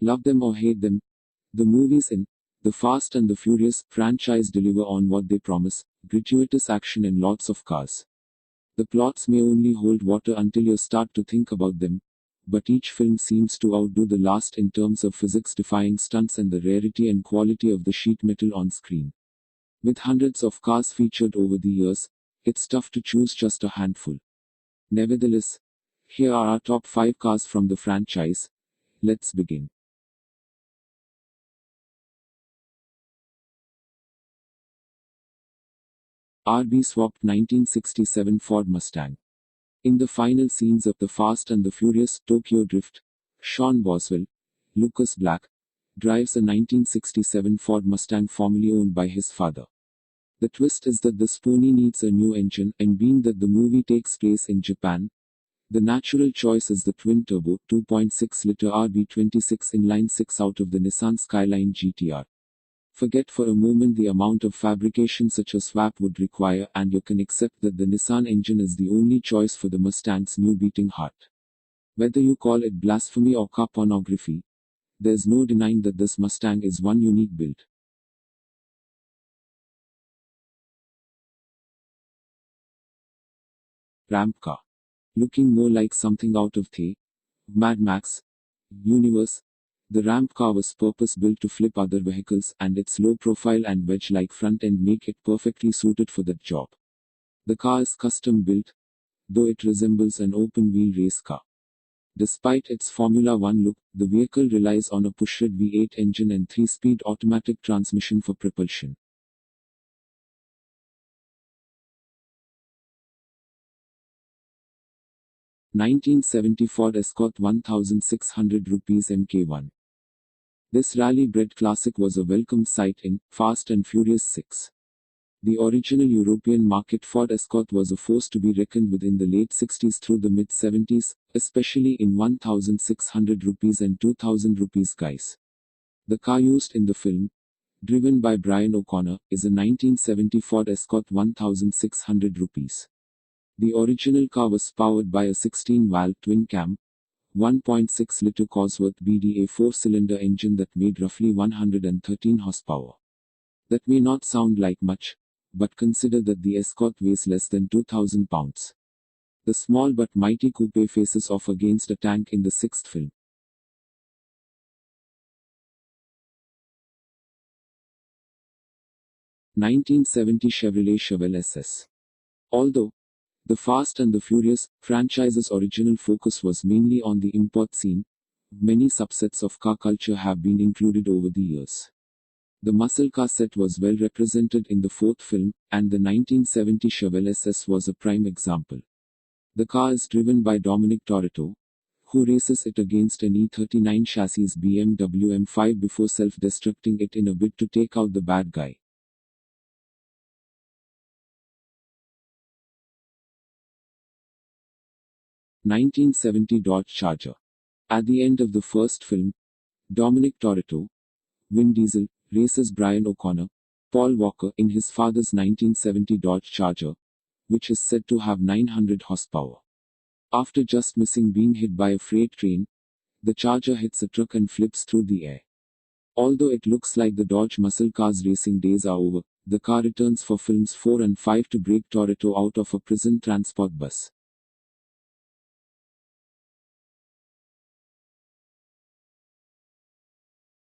Love them or hate them, the movies in the Fast and the Furious franchise deliver on what they promise: gratuitous action and lots of cars. The plots may only hold water until you start to think about them, but each film seems to outdo the last in terms of physics-defying stunts and the rarity and quality of the sheet metal on screen. With hundreds of cars featured over the years, it's tough to choose just a handful. Nevertheless, here are our top 5 cars from the franchise. Let's begin. RB swapped 1967 Ford Mustang. In the final scenes of The Fast and the Furious Tokyo Drift, Sean Boswell, Lucas Black, drives a 1967 Ford Mustang formerly owned by his father. The twist is that this pony needs a new engine, and being that the movie takes place in Japan, the natural choice is the twin-turbo 2.6-liter RB26 inline 6 out of the Nissan Skyline GTR. Forget for a moment the amount of fabrication such a swap would require, and you can accept that the Nissan engine is the only choice for the Mustang's new beating heart. Whether you call it blasphemy or car pornography, there's no denying that this Mustang is one unique build. Ramp car. Looking more like something out of the Mad Max universe, the ramp car was purpose-built to flip other vehicles, and its low profile and wedge-like front end make it perfectly suited for that job. The car is custom-built, though it resembles an open-wheel race car. Despite its Formula One look, the vehicle relies on a pushrod V8 engine and 3-speed automatic transmission for propulsion. (1970) Ford Escort 1600 rupees Mk1. This rally-bred classic was a welcome sight in Fast and Furious 6. The original European market Ford Escort was a force to be reckoned with in the late 60s through the mid-70s, especially in 1600 rupees and 2000 rupees guys. The car used in the film, driven by Brian O'Connor, is a 1970 Ford Escort 1600 rupees. The original car was powered by a 16-valve twin-cam, 1.6-liter Cosworth BDA 4-cylinder engine that made roughly 113 horsepower. That may not sound like much, but consider that the Escort weighs less than 2,000 pounds. The small but mighty coupe faces off against a tank in the sixth film. (1970) Chevrolet Chevelle SS. Although The Fast and the Furious franchise's original focus was mainly on the import scene, many subsets of car culture have been included over the years. The muscle car set was well represented in the fourth film, and the 1970 Chevelle SS was a prime example. The car is driven by Dominic Toretto, who races it against an E39 chassis BMW M5 before self-destructing it in a bid to take out the bad guy. 1970 Dodge Charger. At the end of the first film, Dominic Toretto, Vin Diesel, races Brian O'Connor, Paul Walker in his father's 1970 Dodge Charger, which is said to have 900 horsepower. After just missing being hit by a freight train, the Charger hits a truck and flips through the air. Although it looks like the Dodge muscle car's racing days are over, the car returns for films 4 and 5 to break Toretto out of a prison transport bus.